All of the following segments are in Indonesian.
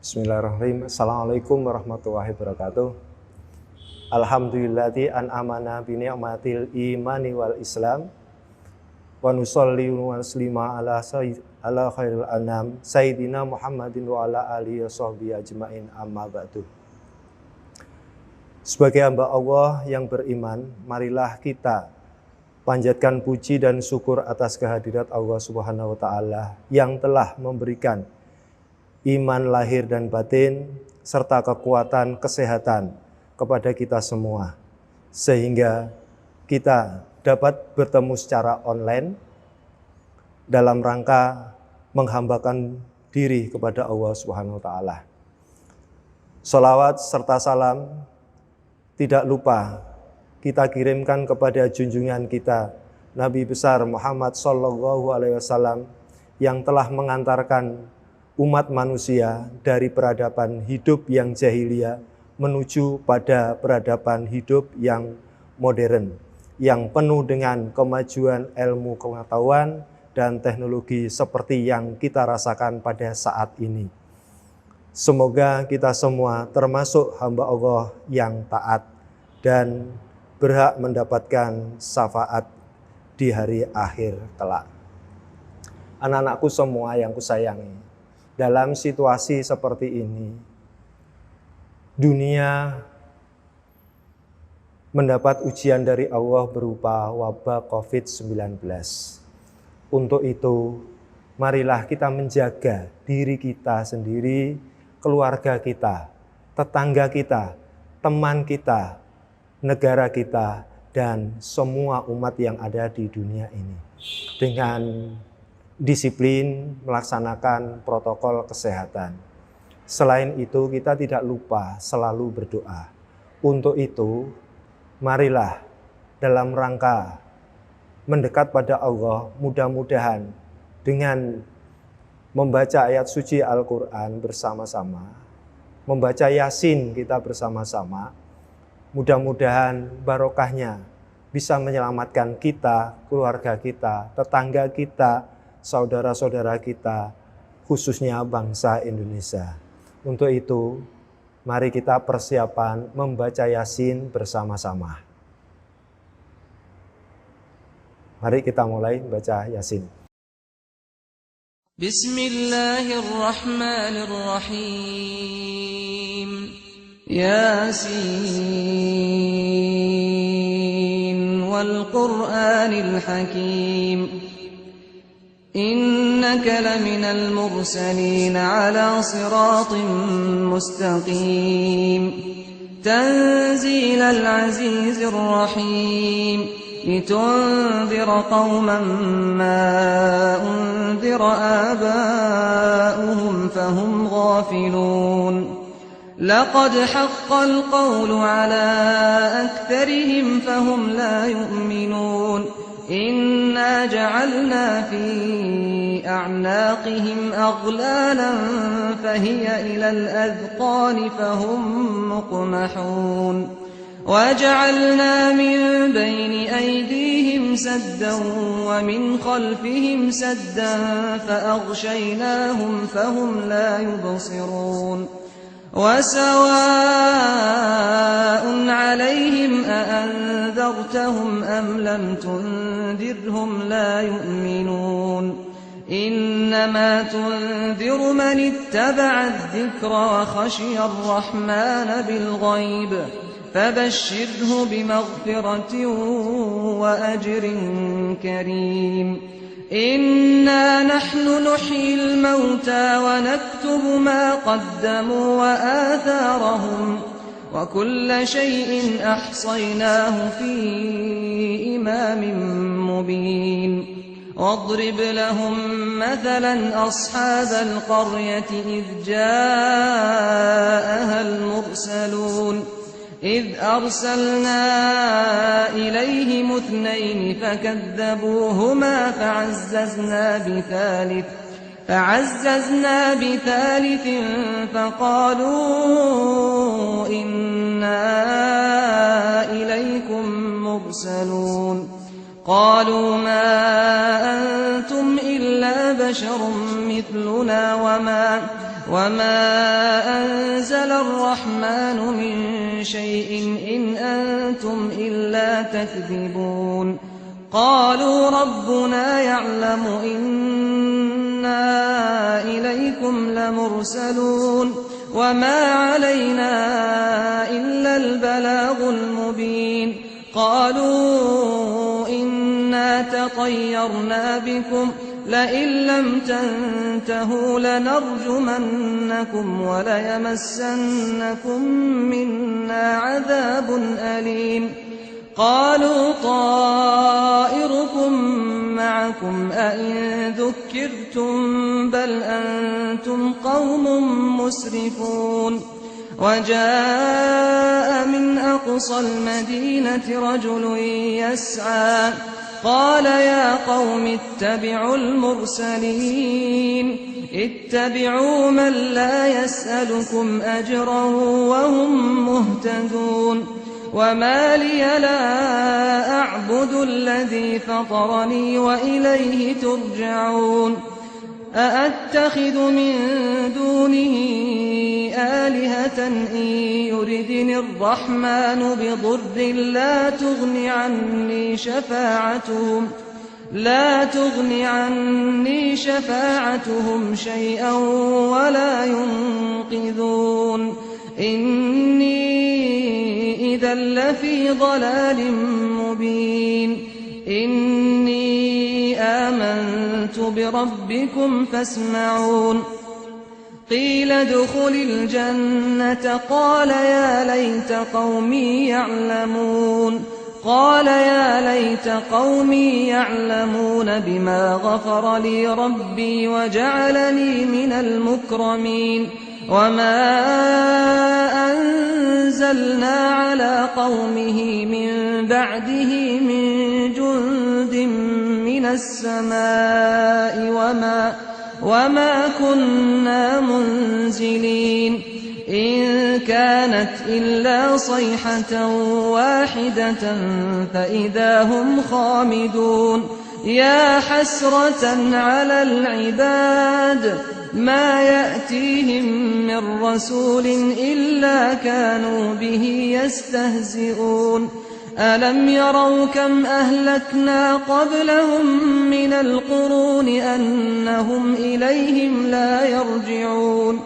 Bismillahirrahmanirrahim. Assalamualaikum warahmatullahi wabarakatuh. Alhamdulillati an'amana bi ni'matil imani wal islam wa nusolli wa nuslima ala khairil anam sayyidina Muhammadin wa ala alihi wa sahbihi ajmain, amma ba'du. Sebagai hamba Allah yang beriman, marilah kita panjatkan puji dan syukur atas kehadirat Allah Subhanahu wa taala yang telah memberikan iman lahir dan batin, serta kekuatan kesehatan kepada kita semua. Sehingga kita dapat bertemu secara online dalam rangka menghambakan diri kepada Allah Subhanahu wa taala. Sholawat serta salam tidak lupa kita kirimkan kepada junjungan kita, Nabi besar Muhammad sallallahu alaihi wasallam, yang telah mengantarkan umat manusia dari peradaban hidup yang jahiliyah menuju pada peradaban hidup yang modern, yang penuh dengan kemajuan ilmu pengetahuan dan teknologi seperti yang kita rasakan pada saat ini. Semoga kita semua termasuk hamba Allah yang taat dan berhak mendapatkan syafaat di hari akhir kelak. Anak-anakku semua yang kusayangi, dalam situasi seperti ini, dunia mendapat ujian dari Allah berupa wabah COVID-19. Untuk itu, marilah kita menjaga diri kita sendiri, keluarga kita, tetangga kita, teman kita, negara kita, dan semua umat yang ada di dunia ini dengan disiplin melaksanakan protokol kesehatan. Selain itu, kita tidak lupa selalu berdoa. Untuk itu, marilah dalam rangka mendekat pada Allah, mudah-mudahan dengan membaca ayat suci Al-Quran bersama-sama, membaca Yasin kita bersama-sama, mudah-mudahan barokahnya bisa menyelamatkan kita, keluarga kita, tetangga kita, saudara-saudara kita, khususnya bangsa Indonesia. Untuk itu, mari kita persiapan membaca Yasin bersama-sama. Mari kita mulai membaca Yasin. Bismillahirrahmanirrahim. Yasin wal Qur'anil Hakim. إنك لمن المرسلين على صراط مستقيم تنزيل العزيز الرحيم لتنذر قوما ما أنذر آباؤهم فهم غافلون لقد حق القول على أكثرهم فهم لا يؤمنون إنا جعلنا في أعناقهم أغلالا فهي إلى الأذقان فهم مقمحون وجعلنا من بين أيديهم سدا ومن خلفهم سدا فأغشيناهم فهم لا يبصرون وسواء عليهم أأنذرتهم أم لم تنذرهم لا يؤمنون إنما تنذر من اتبع الذكر وخشي الرحمن بالغيب فبشره بمغفرة وأجر كريم إنا نحن نحيي الموتى ونكتب ما قدموا وآثارهم وكل شيء أحصيناه في إمام مبين واضرب لهم مثلا أصحاب القرية إذ جاءها المرسلون إذ أرسلنا إليهم اثنين فكذبوهما فعززنا بثالث فقالوا إنا إليكم مرسلون قالوا ما أنتم إلا بشر مثلنا وما أنزل الرحمن من شيء إن أنتم إلا تكذبون قالوا ربنا يعلم إنا إليكم لمرسلون وما علينا إلا البلاغ المبين قالوا إنا تطيرنا بكم لئن لم تنتهوا لنرجمنكم وليمسنكم منا عذاب أليم قالوا طائركم معكم أئن ذكرتم بل أنتم قوم مسرفون وجاء من أقصى المدينة رجل يسعى قال يا قوم اتبعوا المرسلين اتبعوا من لا يسألكم أجرا وهم مهتدون وما لي لا أعبد الذي فطرني وإليه ترجعون أأتخذ من دونه آلهة إن يردني الرحمن بضر لا تغن عني شفاعتهم شيئا ولا ينقذون إني إذا لفي ضلال مبين إني آمنت بربكم فاسمعون قيل ادخل الجنة قال يا ليت قومي يعلمون بما غفر لي ربي وجعلني من المكرمين وما أنزلنا على قومه من بعده من جند من السماء وما كنا منزلين إن كانت إلا صيحة واحدة فإذا هم خامدون يا حسرة على العباد ما يأتيهم من رسول إلا كانوا به يستهزئون ألم يروا كم أهلكنا قبلهم من القرون أنهم إليهم لا يرجعون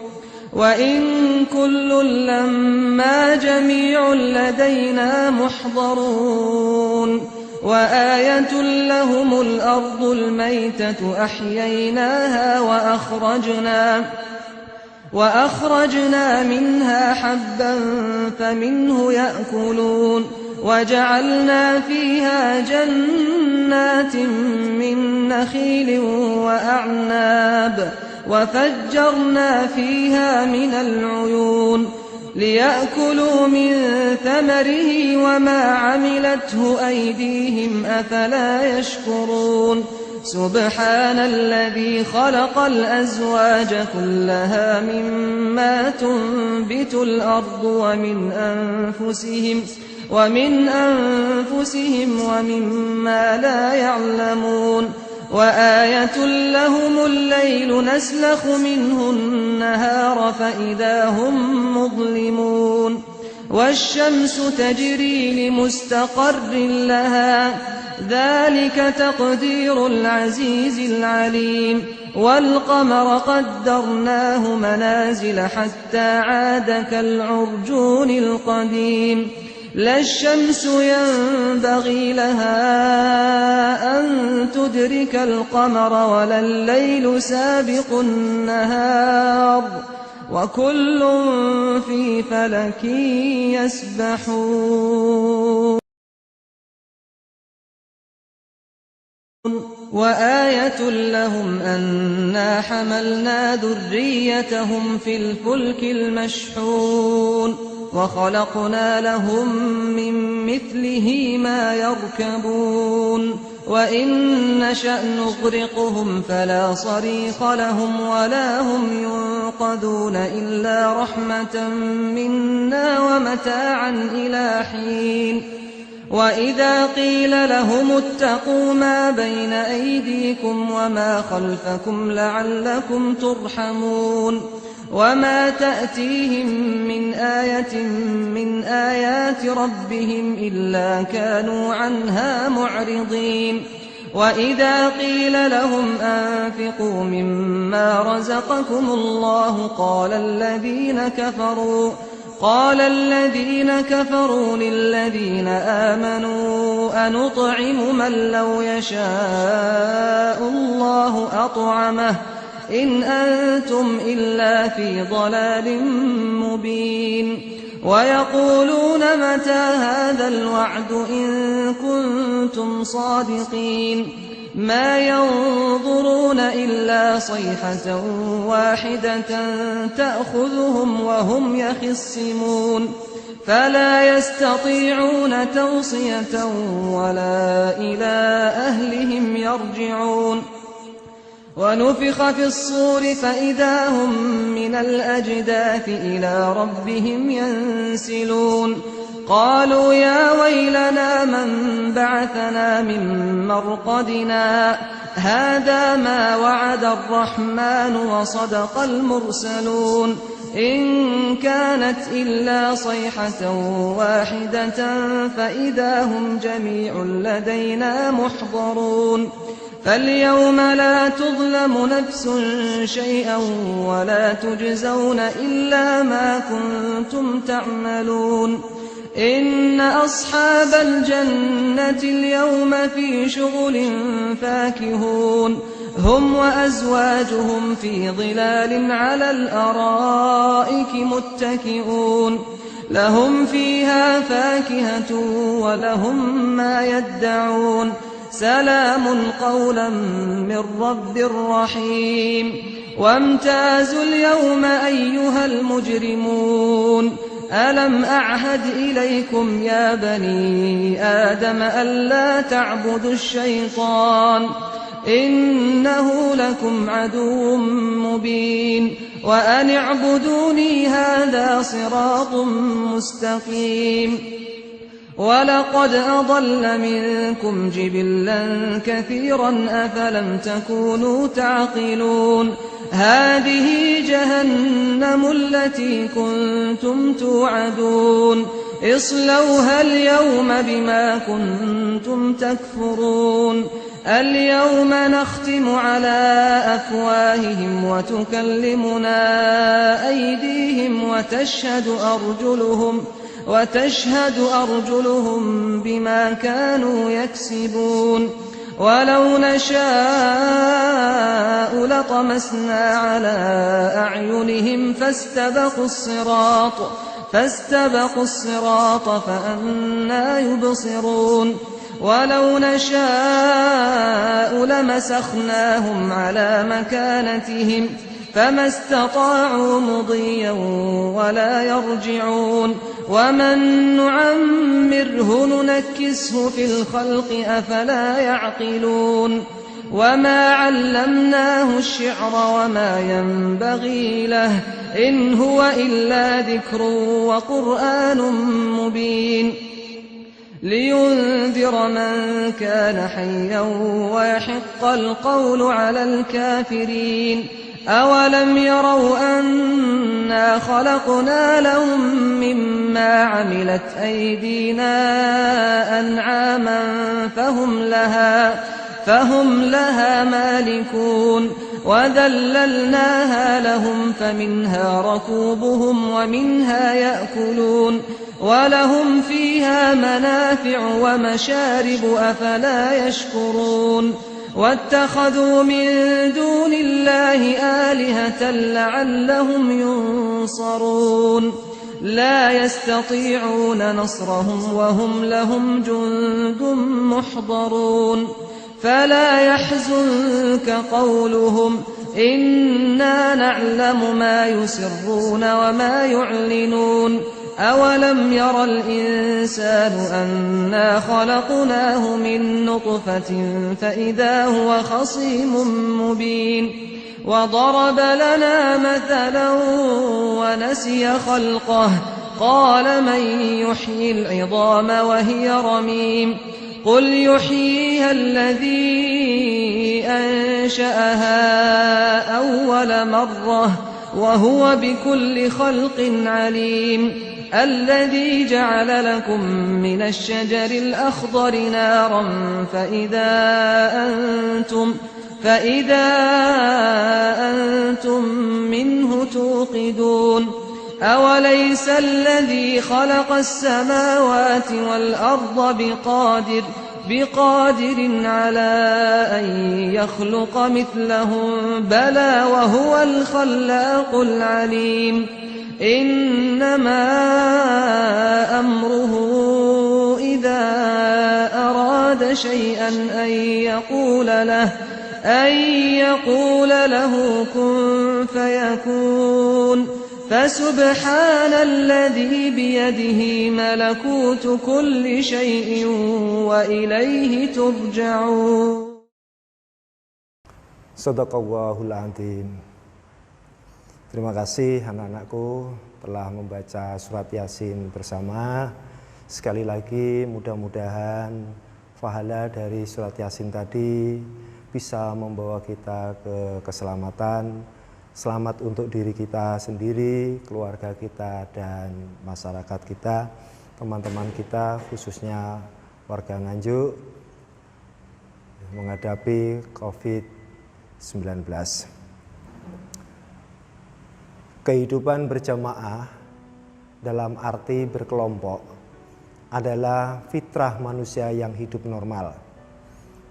وإن كل لما جميع لدينا محضرون وآية لهم الأرض الميتة أحييناها وأخرجنا منها حبا فمنه يأكلون وجعلنا فيها جنات من نخيل وأعناب وفجرنا فيها من العيون ليأكلوا من ثمره وما عملته أيديهم أفلا يشكرون سبحان الذي خلق الأزواج كلها مما تنبت الأرض ومن أنفسهم ومما لا يعلمون وآية لهم الليل نسلخ منه النهار فإذا هم مظلمون والشمس تجري لمستقر لها ذلك تقدير العزيز العليم والقمر قدرناه منازل حتى عاد كالعرجون القديم لا الشمس ينبغي لها أن تدرك القمر ولا الليل سابق النهار وكل في فلك يسبحون وآية لهم أنا حملنا ذريتهم في الفلك المشحون وخلقنا لهم من مثله ما يركبون وإن نشأ نغرقهم فلا صريخ لهم ولا هم ينقذون إلا رحمة منا ومتاعا إلى حين وإذا قيل لهم اتقوا ما بين أيديكم وما خلفكم لعلكم ترحمون وما تأتيهم من آية من آيات ربهم إلا كانوا عنها معرضين وإذا قيل لهم أنفقوا مما رزقكم الله قال الذين كفروا للذين آمنوا أنطعم من لو يشاء الله أطعمه إن أنتم إلا في ضلال مبين ويقولون متى هذا الوعد إن كنتم صادقين ما ينظرون إلا صيحة واحدة تأخذهم وهم يخصمون فلا يستطيعون توصية ولا إلى أهلهم يرجعون ونفخ في الصور فإذا هم من الأجداث إلى ربهم ينسلون قالوا يا ويلنا من بعثنا من مرقدنا هذا ما وعد الرحمن وصدق المرسلون إن كانت إلا صيحة واحدة فإذا هم جميع لدينا محضرون فاليوم لا تظلم نفس شيئا ولا تجزون إلا ما كنتم تعملون إن أصحاب الجنة اليوم في شغل فاكهون هم وأزواجهم في ظلال على الأرائك متكئون لهم فيها فاكهة ولهم ما يدعون سلام قولا من رب رحيم وامتازوا اليوم أيها المجرمون ألم أعهد إليكم يا بني آدم ألا تعبدوا الشيطان إنه لكم عدو مبين وأن اعبدوني هذا صراط مستقيم ولقد أضل منكم جبلا كثيرا أفلم تكونوا تعقلون هذه جهنم التي كنتم توعدون اصلوها اليوم بما كنتم تكفرون اليوم نختم على أفواههم وتكلمنا أيديهم وتشهد أرجلهم بما كانوا يكسبون ولو نشاء لطمسنا على أعينهم فاستبقوا الصراط فأنى يبصرون ولو نشاء لمسخناهم على مكانتهم فما استطاعوا مضيا ولا يرجعون ومن نعمره ننكسه في الخلق أفلا يعقلون وما علمناه الشعر وما ينبغي له إن هو إلا ذكر وقرآن مبين لينذر من كان حيا ويحق القول على الكافرين أولم يروا أنا خلقنا لهم مما عملت أيدينا أنعاما فهم لها مالكون وذللناها لهم فمنها ركوبهم ومنها يأكلون ولهم فيها منافع ومشارب أفلا يشكرون واتخذوا من دون الله آلهة لعلهم ينصرون لا يستطيعون نصرهم وهم لهم جند محضرون فلا يحزنك قولهم إنا نعلم ما يسرون وما يعلنون أولم ير الإنسان أنا خلقناه من نطفة فإذا هو خصيم مبين وضرب لنا مثلا ونسي خلقه قال من يحيي العظام وهي رميم قل يحييها الذي أنشأها أول مرة وهو بكل خلق عليم الذي جعل لكم من الشجر الأخضر نارا فإذا أنتم منه توقدون أوليس الذي خلق السماوات والأرض بقادر على أن يخلق مثلهم بلى وهو الخلاق العليم إنما أمره إذا أراد شيئا أن يقول له كن فيكون فسبحان الذي بيده ملكوت كل شيء وإليه ترجعون. Shadaqallahul Adzim. Terima kasih anak-anakku telah membaca surat Yasin bersama. Sekali lagi mudah-mudahan pahala dari surat Yasin tadi bisa membawa kita ke keselamatan. Selamat untuk diri kita sendiri, keluarga kita, dan masyarakat kita, teman-teman kita, khususnya warga Nganjuk menghadapi COVID-19. Kehidupan berjamaah dalam arti berkelompok adalah fitrah manusia yang hidup normal.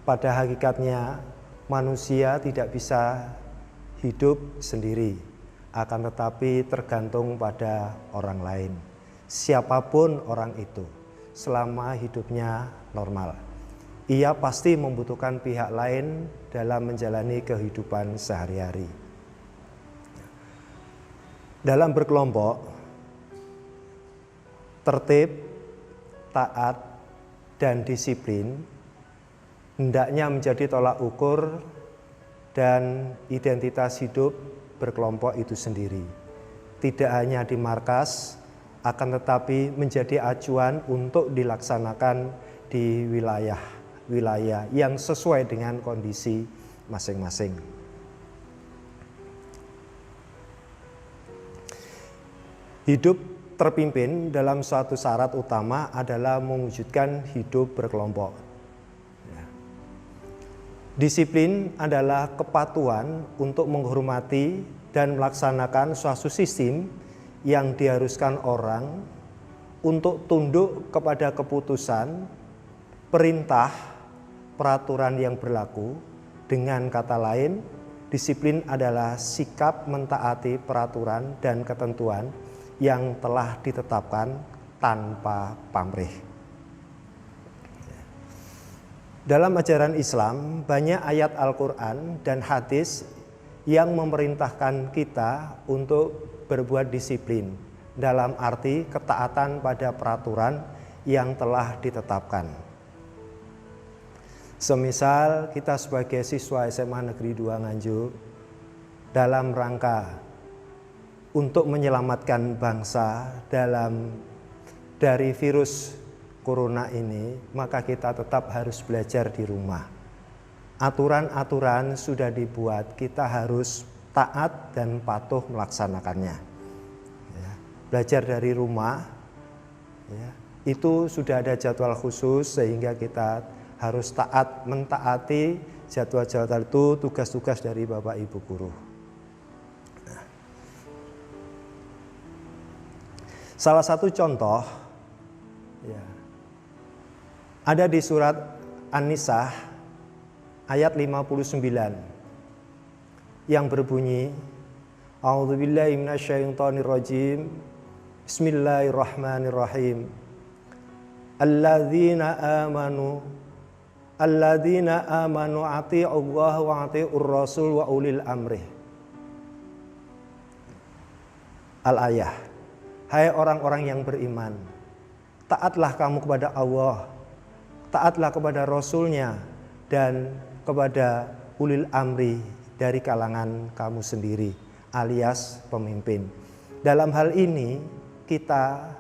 Pada hakikatnya, manusia tidak bisa hidup sendiri, akan tetapi tergantung pada orang lain. Siapapun orang itu, selama hidupnya normal, ia pasti membutuhkan pihak lain dalam menjalani kehidupan sehari-hari. Dalam berkelompok, tertib, taat, dan disiplin hendaknya menjadi tolak ukur dan identitas hidup berkelompok itu sendiri. Tidak hanya di markas, akan tetapi menjadi acuan untuk dilaksanakan di wilayah yang sesuai dengan kondisi masing-masing. Hidup terpimpin dalam suatu syarat utama adalah mewujudkan hidup berkelompok. Disiplin adalah kepatuhan untuk menghormati dan melaksanakan suatu sistem yang diharuskan orang untuk tunduk kepada keputusan, perintah, peraturan yang berlaku. Dengan kata lain, disiplin adalah sikap mentaati peraturan dan ketentuan yang telah ditetapkan tanpa pamrih. Dalam ajaran Islam, banyak ayat Al-Quran dan hadis yang memerintahkan kita untuk berbuat disiplin dalam arti ketaatan pada peraturan yang telah ditetapkan. Semisal kita sebagai siswa SMA Negeri 2 Nganjuk dalam rangka untuk menyelamatkan bangsa dari virus Corona ini, maka kita tetap harus belajar di rumah. Aturan-aturan sudah dibuat, kita harus taat dan patuh melaksanakannya. Ya, belajar dari rumah, ya, itu sudah ada jadwal khusus sehingga kita harus taat mentaati jadwal-jadwal itu, tugas-tugas dari Bapak Ibu guru. Nah, salah satu contoh, ya, ada di surat An-Nisa ayat 59 yang berbunyi, A'udzubillahi minasyaitonirrajim. Bismillahirrahmanirrahim. Alladzina amanu ati'ullaha wa ati'ur rasul wa ulil amri. Al-ayah. Hai orang-orang yang beriman, taatlah kamu kepada Allah, taatlah kepada Rasul-Nya, dan kepada ulil amri dari kalangan kamu sendiri, alias pemimpin. Dalam hal ini, kita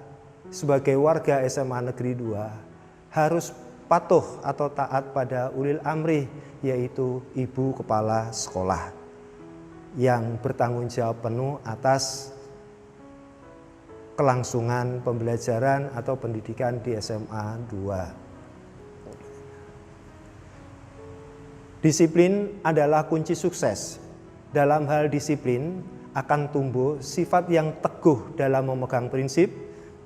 sebagai warga SMA Negeri 2 harus patuh atau taat pada ulil amri, yaitu ibu kepala sekolah. yang bertanggung jawab penuh atas kelangsungan pembelajaran atau pendidikan di SMA 2. Disiplin adalah kunci sukses. Dalam hal disiplin akan tumbuh sifat yang teguh dalam memegang prinsip,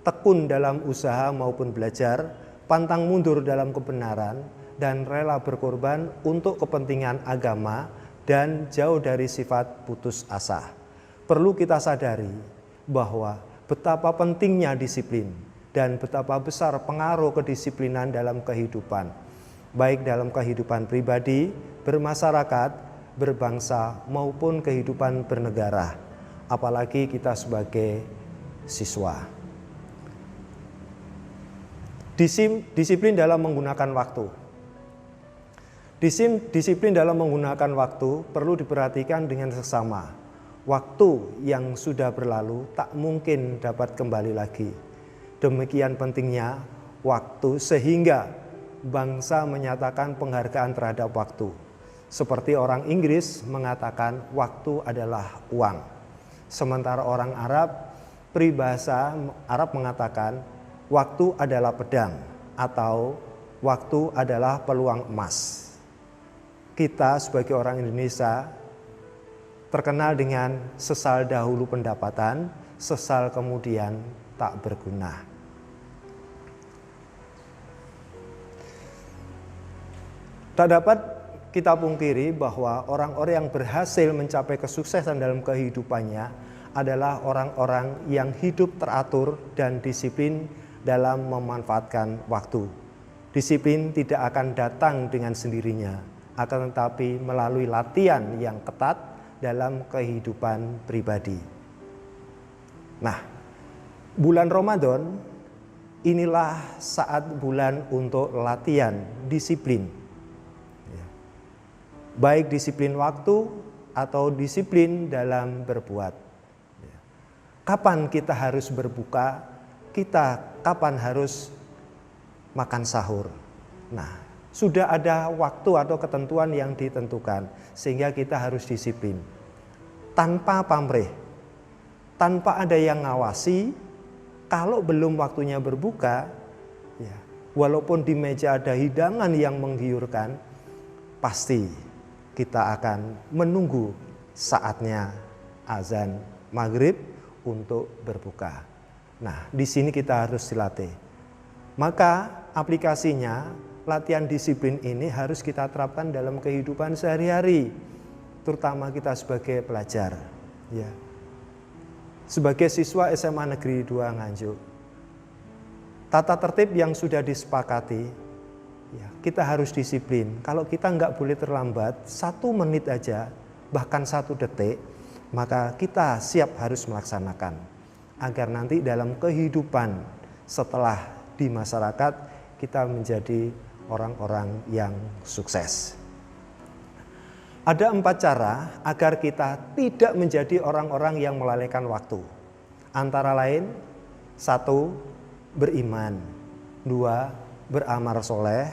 tekun dalam usaha maupun belajar, pantang mundur dalam kebenaran, dan rela berkorban untuk kepentingan agama dan jauh dari sifat putus asa. Perlu kita sadari bahwa betapa pentingnya disiplin dan betapa besar pengaruh kedisiplinan dalam kehidupan, baik dalam kehidupan pribadi, bermasyarakat, berbangsa, maupun kehidupan bernegara, apalagi kita sebagai siswa. Disiplin dalam menggunakan waktu. Disiplin dalam menggunakan waktu perlu diperhatikan dengan seksama. Waktu yang sudah berlalu tak mungkin dapat kembali lagi. Demikian pentingnya waktu sehingga bangsa menyatakan penghargaan terhadap waktu. Seperti orang Inggris mengatakan waktu adalah uang. Sementara orang Arab, peribahasa Arab mengatakan waktu adalah pedang atau waktu adalah peluang emas. Kita sebagai orang Indonesia terkenal dengan sesal dahulu pendapatan, sesal kemudian tak berguna. Tak dapat kita pungkiri bahwa orang-orang yang berhasil mencapai kesuksesan dalam kehidupannya adalah orang-orang yang hidup teratur dan disiplin dalam memanfaatkan waktu. Disiplin tidak akan datang dengan sendirinya, akan tetapi melalui latihan yang ketat dalam kehidupan pribadi. Nah, bulan Ramadan inilah saat bulan untuk latihan disiplin. Baik disiplin waktu atau disiplin dalam berbuat. Kapan kita harus berbuka? Kapan harus makan sahur? Nah, sudah ada waktu atau ketentuan yang ditentukan sehingga kita harus disiplin. Tanpa pamrih, tanpa ada yang ngawasi, kalau belum waktunya berbuka, ya, walaupun di meja ada hidangan yang menggiurkan, pasti kita akan menunggu saatnya azan maghrib untuk berbuka. Nah, di sini kita harus dilatih. Maka aplikasinya, latihan disiplin ini harus kita terapkan dalam kehidupan sehari-hari, terutama kita sebagai pelajar, ya. Sebagai siswa SMA Negeri 2 Nganjuk, tata tertib yang sudah disepakati, ya, kita harus disiplin. Kalau kita nggak boleh terlambat 1 menit aja, bahkan 1 detik, maka kita siap harus melaksanakan agar nanti dalam kehidupan setelah di masyarakat kita menjadi orang-orang yang sukses. Ada 4 cara agar kita tidak menjadi orang-orang yang melalaikan waktu. Antara lain, 1. Beriman, 2. Beramal soleh,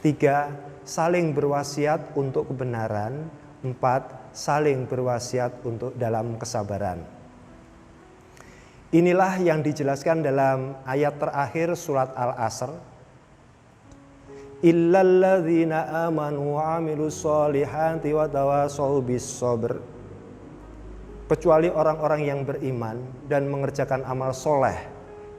3. Saling berwasiat untuk kebenaran, 4. Saling berwasiat untuk dalam kesabaran. Inilah yang dijelaskan dalam ayat terakhir surat Al-Asr. Illalladzina amanu wa amilus solihati wa tawasau bis sabr. Kecuali orang-orang yang beriman dan mengerjakan amal soleh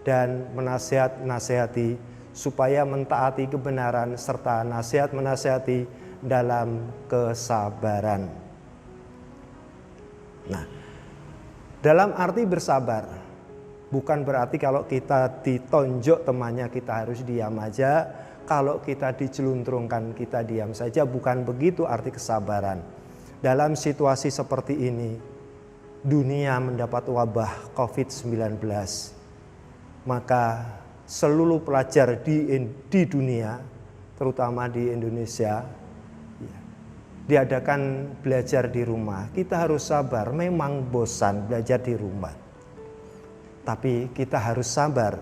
dan menasihati supaya mentaati kebenaran serta nasihat menasihati dalam kesabaran. Nah, dalam arti bersabar bukan berarti kalau kita ditonjok temannya kita harus diam aja. Kalau kita diceluntrungkan kita diam saja, bukan begitu arti kesabaran. Dalam situasi seperti ini, dunia mendapat wabah COVID-19, maka seluruh pelajar di dunia, terutama di Indonesia, diadakan belajar di rumah. Kita harus sabar, memang bosan belajar di rumah. Tapi kita harus sabar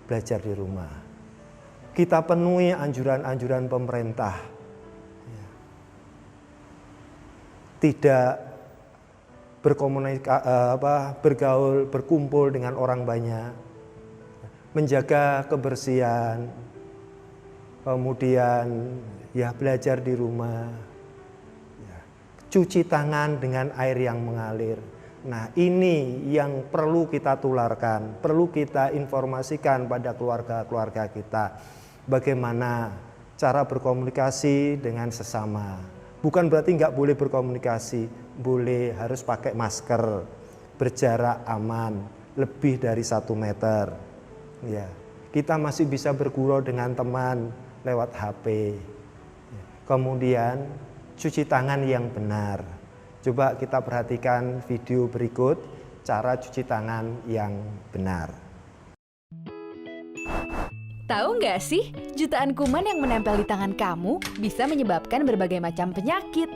belajar di rumah. Kita penuhi anjuran-anjuran pemerintah. Tidak bergaul, berkumpul dengan orang banyak, menjaga kebersihan, kemudian ya belajar di rumah, ya, cuci tangan dengan air yang mengalir. Nah, ini yang perlu kita tularkan, perlu kita informasikan pada keluarga-keluarga kita. Bagaimana cara berkomunikasi dengan sesama. Bukan berarti nggak boleh berkomunikasi, boleh, harus pakai masker, berjarak aman, lebih dari 1 meter. Ya, kita masih bisa bergurau dengan teman lewat HP. Kemudian cuci tangan yang benar. Coba kita perhatikan video berikut cara cuci tangan yang benar. Tahu nggak sih, jutaan kuman yang menempel di tangan kamu bisa menyebabkan berbagai macam penyakit.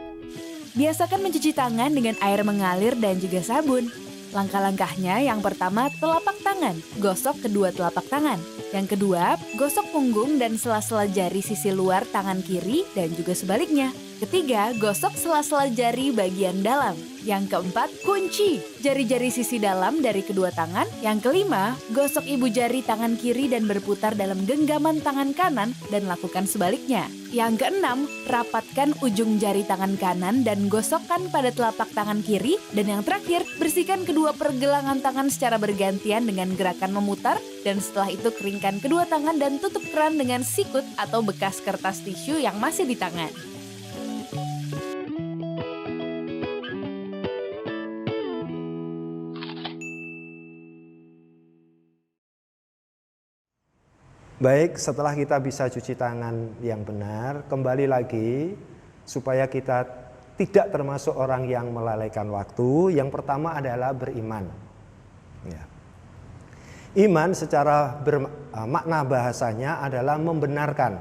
Biasakan mencuci tangan dengan air mengalir dan juga sabun. Langkah-langkahnya yang pertama, telapak tangan, gosok kedua telapak tangan. Yang kedua, gosok punggung dan sela-sela jari sisi luar tangan kiri dan juga sebaliknya. Ketiga, gosok sela-sela jari bagian dalam. Yang keempat, kunci jari-jari sisi dalam dari kedua tangan. Yang kelima, gosok ibu jari tangan kiri dan berputar dalam genggaman tangan kanan dan lakukan sebaliknya. Yang keenam, rapatkan ujung jari tangan kanan dan gosokkan pada telapak tangan kiri. Dan yang terakhir, bersihkan kedua pergelangan tangan secara bergantian dengan gerakan memutar. Dan setelah itu keringkan kedua tangan dan tutup keran dengan sikut atau bekas kertas tisu yang masih di tangan. Baik, setelah kita bisa cuci tangan yang benar, kembali lagi supaya kita tidak termasuk orang yang melalaikan waktu. Yang pertama adalah beriman. Ya. Iman secara makna bahasanya adalah membenarkan.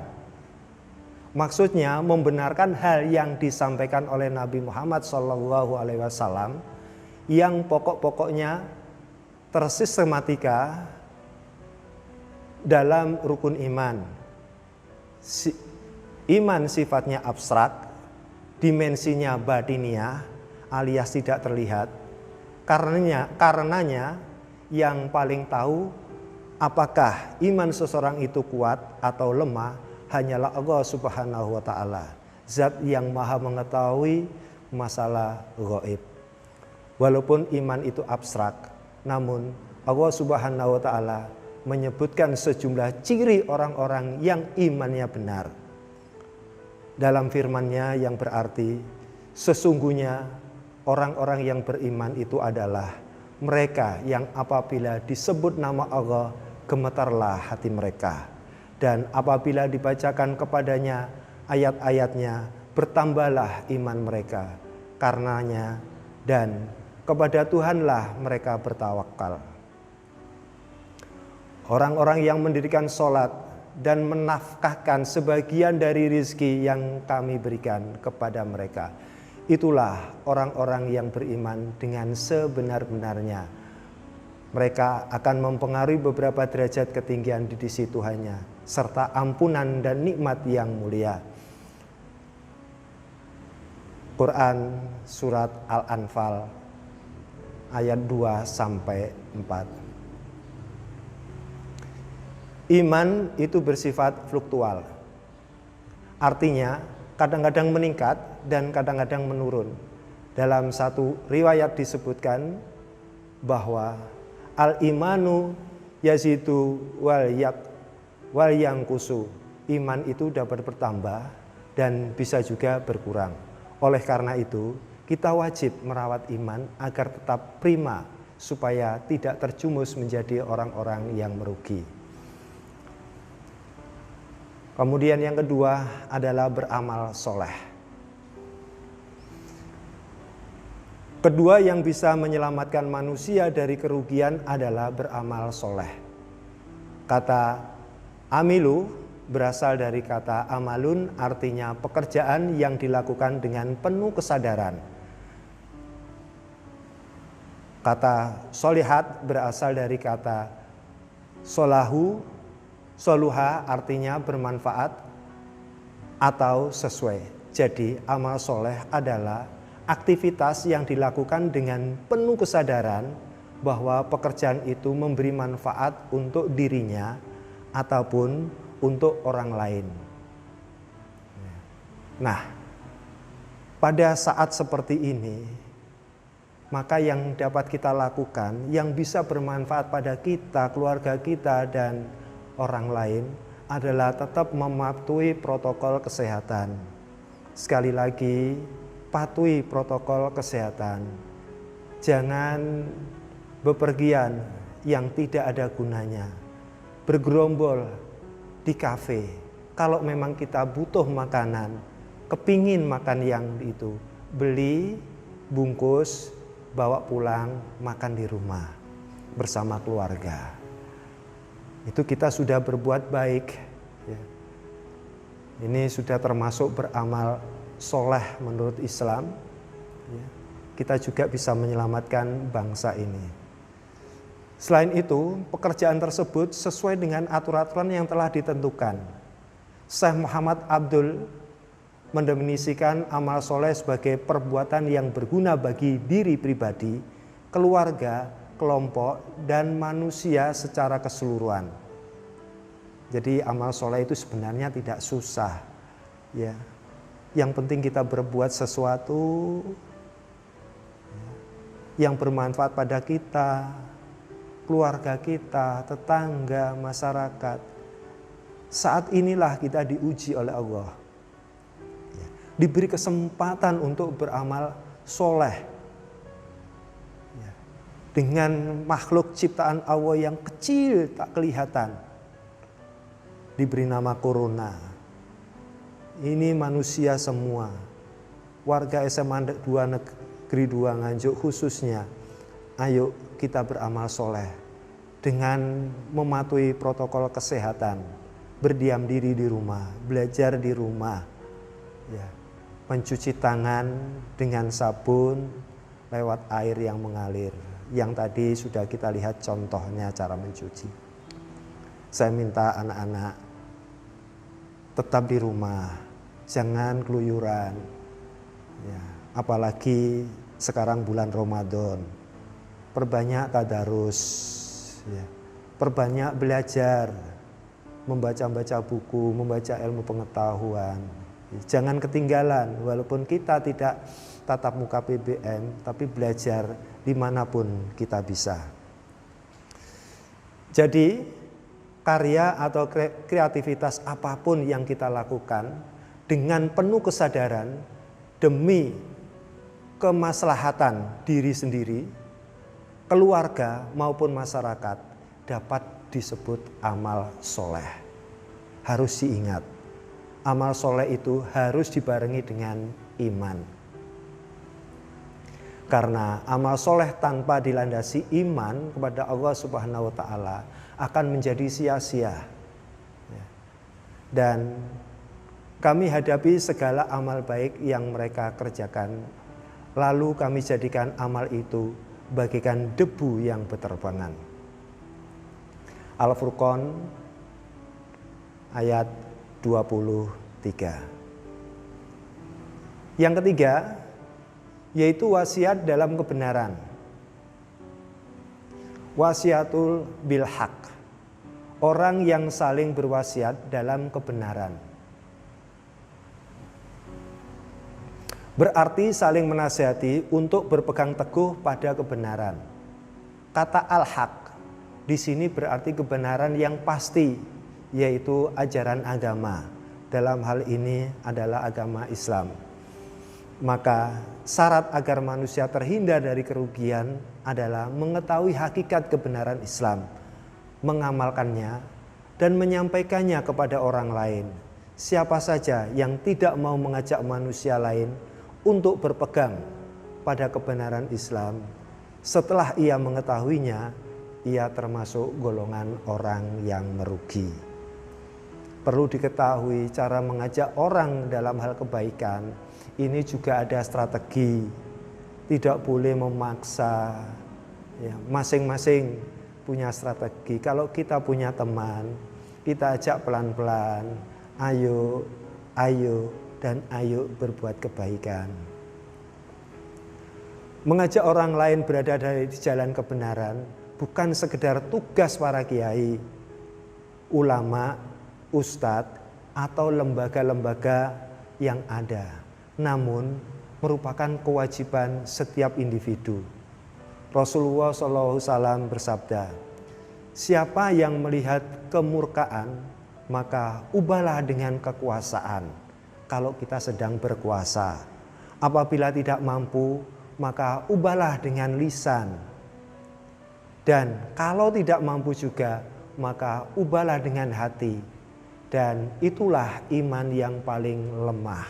Maksudnya membenarkan hal yang disampaikan oleh Nabi Muhammad SAW yang pokok-pokoknya tersistematika dalam rukun iman. Iman sifatnya abstrak, dimensinya batiniah alias tidak terlihat. Karenanya yang paling tahu apakah iman seseorang itu kuat atau lemah hanyalah Allah Subhanahu wa taala, zat yang maha mengetahui masalah gaib. Walaupun iman itu abstrak, namun Allah Subhanahu wa taala menyebutkan sejumlah ciri orang-orang yang imannya benar. Dalam firman-Nya yang berarti, sesungguhnya orang-orang yang beriman itu adalah mereka yang apabila disebut nama Allah, gemetarlah hati mereka. Dan apabila dibacakan kepadanya ayat-ayatnya, bertambahlah iman mereka. Karenanya dan kepada Tuhanlah mereka bertawakal. Orang-orang yang mendirikan sholat dan menafkahkan sebagian dari rizki yang kami berikan kepada mereka, itulah orang-orang yang beriman dengan sebenar-benarnya. Mereka akan mempengaruhi beberapa derajat ketinggian di sisi Tuhannya, serta ampunan dan nikmat yang mulia. Quran Surat Al-Anfal ayat 2-4. Iman itu bersifat fluktual. Artinya kadang-kadang meningkat dan kadang-kadang menurun. Dalam satu riwayat disebutkan bahwa al-imanu yazidu wal yanqusu. Iman itu dapat bertambah dan bisa juga berkurang. Oleh karena itu, kita wajib merawat iman agar tetap prima supaya tidak terjumus menjadi orang-orang yang merugi. Kemudian yang kedua adalah beramal soleh. Kedua yang bisa menyelamatkan manusia dari kerugian adalah beramal soleh. Kata amilu berasal dari kata amalun, artinya pekerjaan yang dilakukan dengan penuh kesadaran. Kata solihat berasal dari kata solahu, soluha artinya bermanfaat atau sesuai. Jadi amal soleh adalah aktivitas yang dilakukan dengan penuh kesadaran bahwa pekerjaan itu memberi manfaat untuk dirinya ataupun untuk orang lain. Nah, pada saat seperti ini, maka yang dapat kita lakukan, yang bisa bermanfaat pada kita, keluarga kita, dan orang lain adalah tetap mematuhi protokol kesehatan. Sekali lagi, patuhi protokol kesehatan. Jangan bepergian yang tidak ada gunanya. Bergerombol di kafe. Kalau memang kita butuh makanan, kepingin makan yang itu, beli, bungkus, bawa pulang, makan di rumah bersama keluarga. Itu kita sudah berbuat baik. Ini sudah termasuk beramal soleh menurut Islam. Kita juga bisa menyelamatkan bangsa ini. Selain itu, pekerjaan tersebut sesuai dengan aturan-aturan yang telah ditentukan. Syekh Muhammad Abdul mendefinisikan amal soleh sebagai perbuatan yang berguna bagi diri pribadi, keluarga, kelompok, dan manusia secara keseluruhan. Jadi amal soleh itu sebenarnya tidak susah, ya. Yang penting kita berbuat sesuatu yang bermanfaat pada kita, keluarga kita, tetangga, masyarakat. Saat inilah kita diuji oleh Allah. Diberi kesempatan untuk beramal soleh dengan makhluk ciptaan Allah yang kecil tak kelihatan, diberi nama corona. Ini manusia semua, warga SMA 2 Negeri 2 Nganjuk khususnya. Ayo kita beramal soleh dengan mematuhi protokol kesehatan, berdiam diri di rumah, belajar di rumah, ya. Mencuci tangan dengan sabun lewat air yang mengalir. Yang tadi sudah kita lihat contohnya cara mencuci. Saya minta anak-anak tetap di rumah, jangan keluyuran. Ya, apalagi sekarang bulan Ramadan. Perbanyak tadarus, ya. Perbanyak belajar, membaca-baca buku, membaca ilmu pengetahuan. Jangan ketinggalan, walaupun kita tidak tatap muka PBM, tapi belajar dimanapun kita bisa. Jadi karya atau kreativitas apapun yang kita lakukan dengan penuh kesadaran demi kemaslahatan diri sendiri, keluarga maupun masyarakat dapat disebut amal soleh. Harus diingat. Amal soleh itu harus dibarengi dengan iman. Karena amal soleh tanpa dilandasi iman kepada Allah Subhanahu wa Ta'ala akan menjadi sia-sia. Dan kami hadapi segala amal baik yang mereka kerjakan, lalu kami jadikan amal itu bagaikan debu yang berterbangan. Al-Furqan ayat 23. Yang ketiga, yaitu wasiat dalam kebenaran. Wasiatul bilhaq. Orang yang saling berwasiat dalam kebenaran. Berarti saling menasihati untuk berpegang teguh pada kebenaran. Kata al-haq di sini berarti kebenaran yang pasti, yaitu ajaran agama. Dalam hal ini adalah agama Islam. Maka syarat agar manusia terhindar dari kerugian adalah mengetahui hakikat kebenaran Islam, mengamalkannya dan menyampaikannya kepada orang lain. Siapa saja yang tidak mau mengajak manusia lain untuk berpegang pada kebenaran Islam, setelah ia mengetahuinya, ia termasuk golongan orang yang merugi. Perlu diketahui cara mengajak orang dalam hal kebaikan ini juga ada strategi. Tidak boleh memaksa. Ya, masing-masing punya strategi. Kalau kita punya teman, kita ajak pelan-pelan. Ayo, ayo, dan ayo berbuat kebaikan. Mengajak orang lain berada di jalan kebenaran bukan sekedar tugas para kiai, ulama, ustadz, atau lembaga-lembaga yang ada, namun merupakan kewajiban setiap individu. Rasulullah SAW bersabda, siapa yang melihat kemurkaan, maka ubahlah dengan kekuasaan kalau kita sedang berkuasa. Apabila tidak mampu, maka ubahlah dengan lisan. Dan kalau tidak mampu juga, maka ubahlah dengan hati. Dan itulah iman yang paling lemah.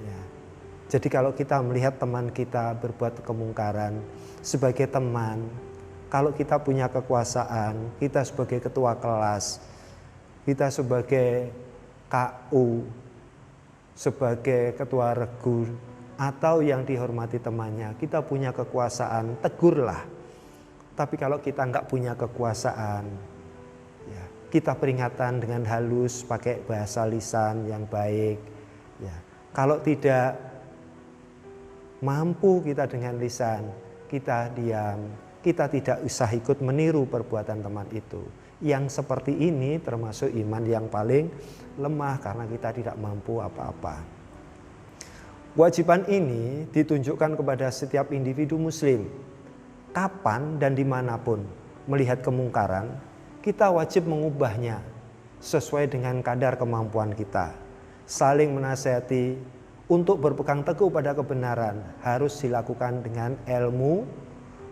Ya. Jadi kalau kita melihat teman kita berbuat kemungkaran, sebagai teman, kalau kita punya kekuasaan, kita sebagai ketua kelas, kita sebagai KU, sebagai ketua regu, atau yang dihormati temannya, kita punya kekuasaan, tegurlah. Tapi kalau kita nggak punya kekuasaan, ya, kita peringatan dengan halus, pakai bahasa lisan yang baik. Ya. Kalau tidak mampu kita dengan lisan, kita diam, kita tidak usah ikut meniru perbuatan teman itu. Yang seperti ini termasuk iman yang paling lemah karena kita tidak mampu apa-apa. Kewajiban ini ditunjukkan kepada setiap individu muslim. Kapan dan dimanapun melihat kemungkaran, kita wajib mengubahnya sesuai dengan kadar kemampuan kita. Saling menasihati untuk berpegang teguh pada kebenaran harus dilakukan dengan ilmu,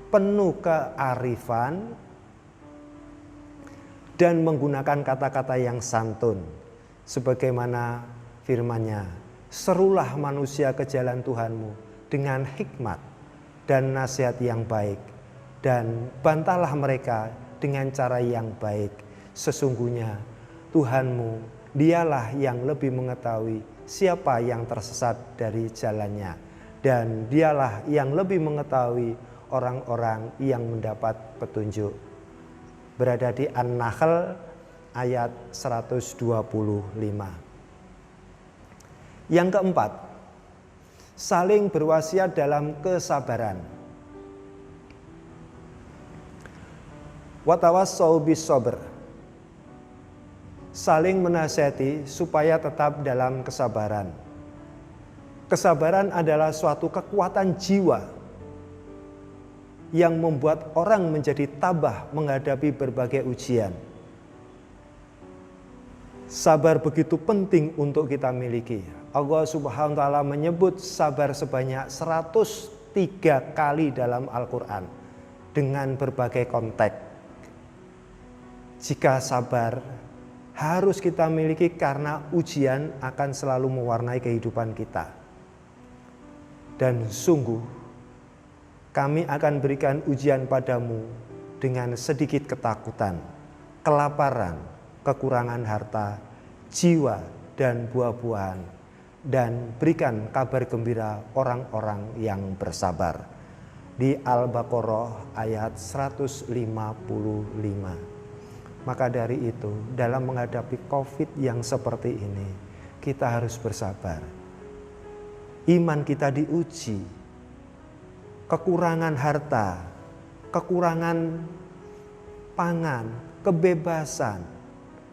penuh kearifan, dan menggunakan kata-kata yang santun. Sebagaimana firman-Nya, serulah manusia ke jalan Tuhanmu dengan hikmat dan nasihat yang baik, dan bantahlah mereka dengan cara yang baik. Sesungguhnya Tuhanmu, Dialah yang lebih mengetahui siapa yang tersesat dari jalannya, dan Dialah yang lebih mengetahui orang-orang yang mendapat petunjuk. Berada di An-Nahl ayat 125. Yang keempat, saling berwasiat dalam kesabaran. Watawassau bis sabr. Saling menasihati supaya tetap dalam kesabaran. Kesabaran adalah suatu kekuatan jiwa yang membuat orang menjadi tabah menghadapi berbagai ujian. Sabar begitu penting untuk kita miliki. Allah Subhanahu wa taala menyebut sabar sebanyak 103 kali dalam Al-Qur'an dengan berbagai konteks. Jika sabar harus kita miliki karena ujian akan selalu mewarnai kehidupan kita. Dan sungguh kami akan berikan ujian padamu dengan sedikit ketakutan, kelaparan, kekurangan harta, jiwa, dan buah-buahan. Dan berikan kabar gembira orang-orang yang bersabar. Di Al-Baqarah ayat 155. Maka dari itu, dalam menghadapi COVID yang seperti ini, kita harus bersabar. Iman kita diuji. Kekurangan harta, kekurangan pangan, kebebasan,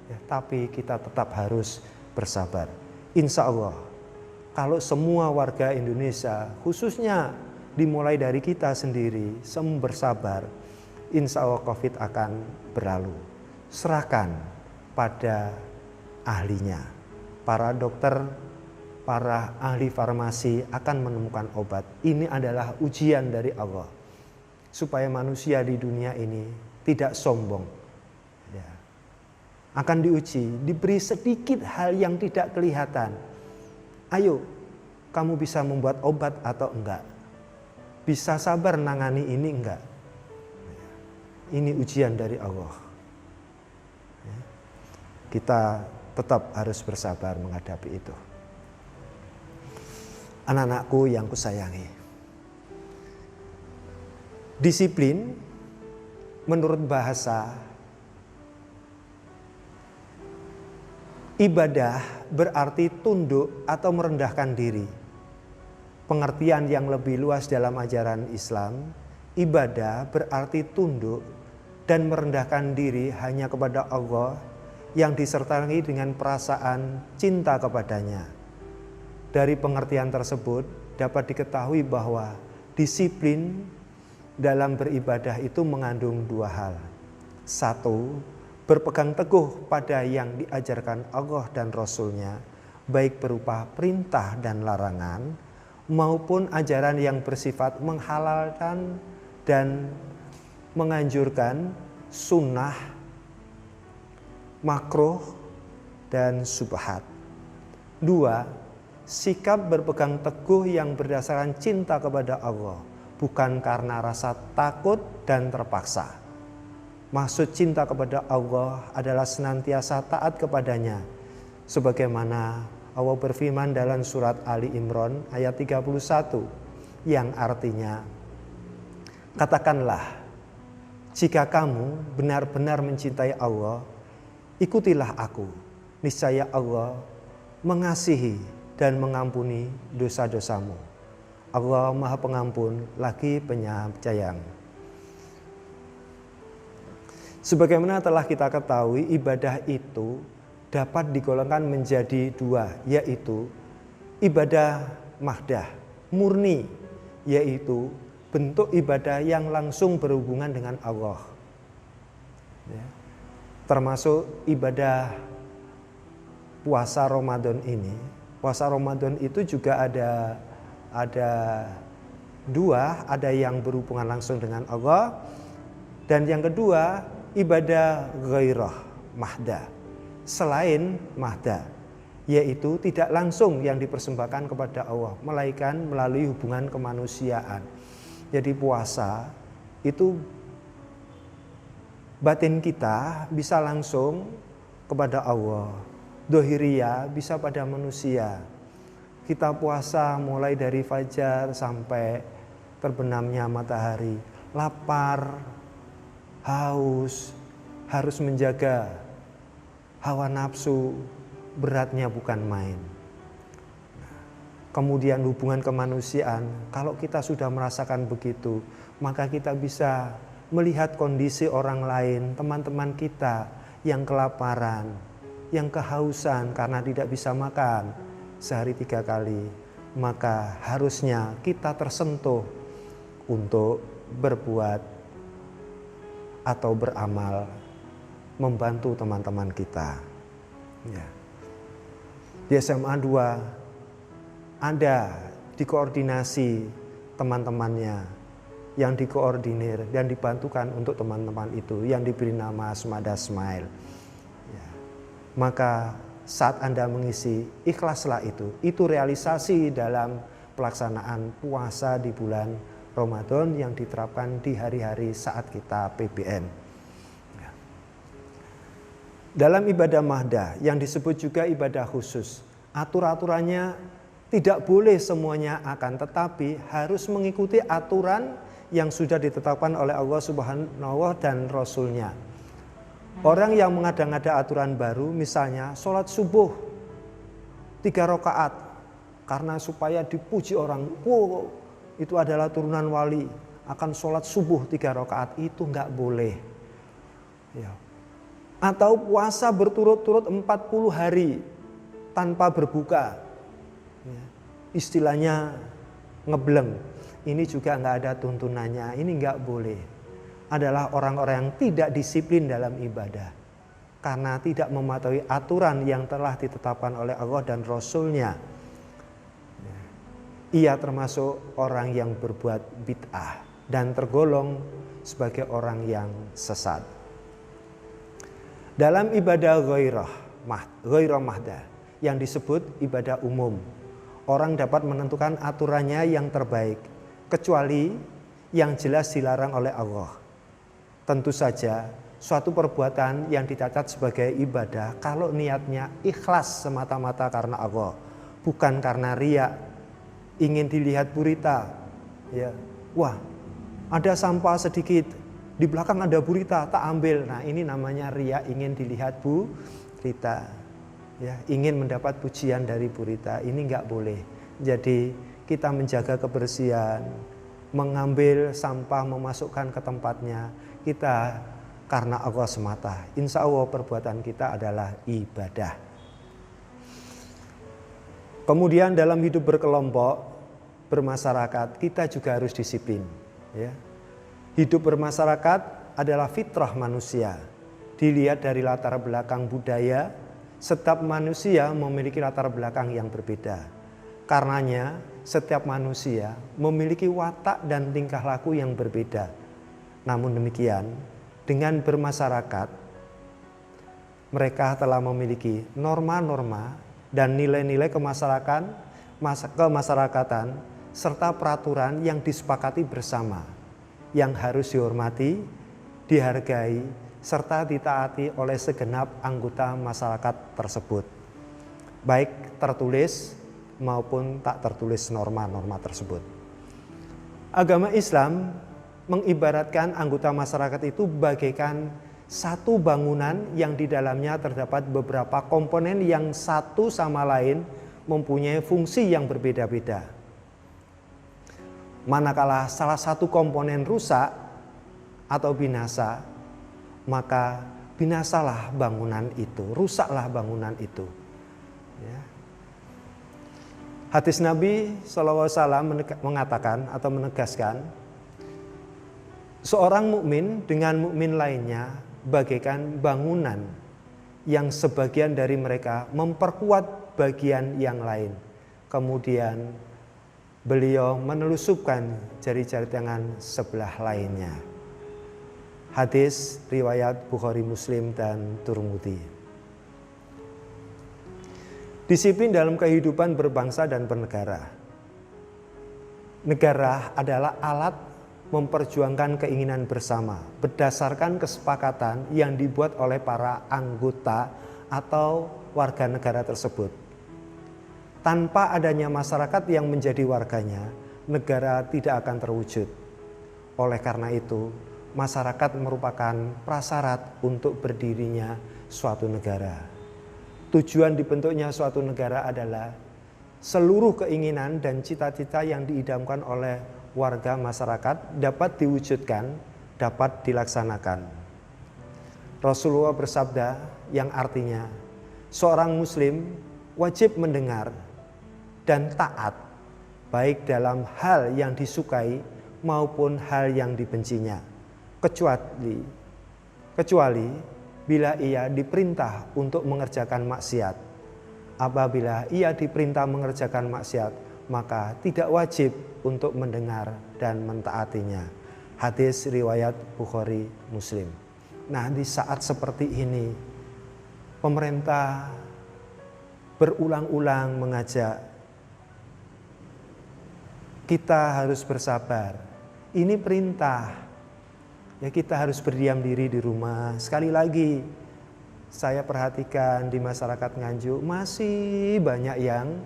ya, tapi kita tetap harus bersabar. Insya Allah, kalau semua warga Indonesia, khususnya dimulai dari kita sendiri, semua bersabar, insya Allah COVID akan berlalu. Serahkan pada ahlinya. Para dokter, para ahli farmasi akan menemukan obat. Ini adalah ujian dari Allah, supaya manusia di dunia ini tidak sombong. Ya. Akan diuji, diberi sedikit hal yang tidak kelihatan. Ayo, kamu bisa membuat obat atau enggak? Bisa sabar nangani ini enggak? Ini ujian dari Allah. Kita tetap harus bersabar menghadapi itu. Anak-anakku yang kusayangi, disiplin menurut bahasa, ibadah berarti tunduk atau merendahkan diri. pengertian yang lebih luas dalam ajaran Islam, ibadah berarti tunduk dan merendahkan diri hanya kepada Allah yang disertai dengan perasaan cinta kepadanya. Dari pengertian tersebut dapat diketahui bahwa disiplin dalam beribadah itu mengandung dua hal. Satu, berpegang teguh pada yang diajarkan Allah dan Rasul-Nya, baik berupa perintah dan larangan, maupun ajaran yang bersifat menghalalkan dan menganjurkan, sunnah, makruh, dan subhat. Dua, sikap berpegang teguh yang berdasarkan cinta kepada Allah, bukan karena rasa takut dan terpaksa. Maksud cinta kepada Allah adalah senantiasa taat kepadanya, sebagaimana Allah berfirman dalam surat Ali Imran ayat 31 yang artinya, katakanlah, jika kamu benar-benar mencintai Allah, ikutilah aku, niscaya Allah mengasihi dan mengampuni dosa-dosamu. Allah Maha Pengampun lagi Penyayang. Sebagaimana telah kita ketahui, ibadah itu dapat digolongkan menjadi dua, yaitu ibadah mahdah, murni, yaitu bentuk ibadah yang langsung berhubungan dengan Allah. Ya. Termasuk ibadah puasa Ramadan ini. Puasa Ramadan itu juga ada dua, ada yang berhubungan langsung dengan Allah, dan yang kedua ibadah ghairah mahdah, selain mahdah, yaitu tidak langsung yang dipersembahkan kepada Allah, melainkan melalui hubungan kemanusiaan. Jadi puasa itu batin kita bisa langsung kepada Allah, dohiriyah bisa pada manusia. Kita puasa mulai dari fajar sampai terbenamnya matahari, lapar, haus, harus menjaga hawa nafsu, beratnya bukan main. Kemudian hubungan kemanusiaan, kalau kita sudah merasakan begitu, maka kita bisa melihat kondisi orang lain, teman-teman kita yang kelaparan, yang kehausan karena tidak bisa makan sehari 3 kali, maka harusnya kita tersentuh untuk berbuat atau beramal membantu teman-teman kita. Ya. Di SMA 2 ada dikoordinasi teman-temannya yang dikoordinir dan dibantukan untuk teman-teman itu yang diberi nama Asmada Smile. Ya. Maka saat Anda mengisi, ikhlaslah itu realisasi dalam pelaksanaan puasa di bulan Ramadan yang diterapkan di hari-hari saat kita PBN. Ya. Dalam ibadah mahdah yang disebut juga ibadah khusus, aturan-aturannya tidak boleh semuanya akan, tetapi harus mengikuti aturan yang sudah ditetapkan oleh Allah Subhanahu wa dan Rasul-Nya. Orang yang mengada-ngada aturan baru, misalnya sholat subuh 3 rakaat karena supaya dipuji orang, wow, itu adalah turunan wali, akan sholat subuh 3 rakaat, itu nggak boleh. Ya. Atau puasa berturut-turut 40 hari tanpa berbuka. Ya. Istilahnya ngebleng. Ini juga nggak ada tuntunannya, ini nggak boleh. Adalah orang-orang yang tidak disiplin dalam ibadah. Karena tidak mematuhi aturan yang telah ditetapkan oleh Allah dan Rasul-Nya. Ia termasuk orang yang berbuat bid'ah dan tergolong sebagai orang yang sesat. Dalam ibadah ghairah mahdah yang disebut ibadah umum, orang dapat menentukan aturannya yang terbaik, kecuali yang jelas dilarang oleh Allah. Tentu saja suatu perbuatan yang dicatat sebagai ibadah kalau niatnya ikhlas semata-mata karena Allah, bukan karena riya, ingin dilihat burita, ya, wah ada sampah sedikit, di belakang ada burita, tak ambil. Nah ini namanya riya, ingin dilihat burita, ya, ingin mendapat pujian dari burita, ini nggak boleh. Jadi kita menjaga kebersihan, mengambil sampah, memasukkan ke tempatnya, kita karena Allah semata. Insya Allah perbuatan kita adalah ibadah. Kemudian dalam hidup berkelompok, bermasyarakat, kita juga harus disiplin. Ya. Hidup bermasyarakat adalah fitrah manusia. Dilihat dari latar belakang budaya, setiap manusia memiliki latar belakang yang berbeda. Karenanya setiap manusia memiliki watak dan tingkah laku yang berbeda. Namun demikian, dengan bermasyarakat, mereka telah memiliki norma-norma dan nilai-nilai kemasyarakatan serta peraturan yang disepakati bersama, yang harus dihormati, dihargai, serta ditaati oleh segenap anggota masyarakat tersebut, baik tertulis maupun tak tertulis norma-norma tersebut. Agama Islam mengibaratkan anggota masyarakat itu bagaikan satu bangunan yang di dalamnya terdapat beberapa komponen yang satu sama lain mempunyai fungsi yang berbeda-beda. Manakala salah satu komponen rusak atau binasa, maka binasalah bangunan itu, rusaklah bangunan itu. Ya. Hadis Nabi SAW mengatakan atau menegaskan, seorang mukmin dengan mukmin lainnya bagaikan bangunan yang sebagian dari mereka memperkuat bagian yang lain. Kemudian beliau menelusupkan jari-jari tangan sebelah lainnya. Hadis riwayat Bukhari, Muslim, dan Tirmidzi. Disiplin dalam kehidupan berbangsa dan bernegara. Negara adalah alat memperjuangkan keinginan bersama berdasarkan kesepakatan yang dibuat oleh para anggota atau warga negara tersebut. Tanpa adanya masyarakat yang menjadi warganya, negara tidak akan terwujud. Oleh karena itu, masyarakat merupakan prasyarat untuk berdirinya suatu negara. Tujuan dibentuknya suatu negara adalah seluruh keinginan dan cita-cita yang diidamkan oleh warga masyarakat dapat diwujudkan, dapat dilaksanakan. Rasulullah bersabda yang artinya, seorang muslim wajib mendengar dan taat, baik dalam hal yang disukai maupun hal yang dibencinya, kecuali bila ia diperintah untuk mengerjakan maksiat. Apabila ia diperintah mengerjakan maksiat, maka tidak wajib untuk mendengar dan mentaatinya. Hadis riwayat Bukhari, Muslim. Nah, di saat seperti ini, pemerintah berulang-ulang mengajak kita harus bersabar. Ini perintah. Ya, kita harus berdiam diri di rumah. Sekali lagi, saya perhatikan di masyarakat Nganjuk masih banyak yang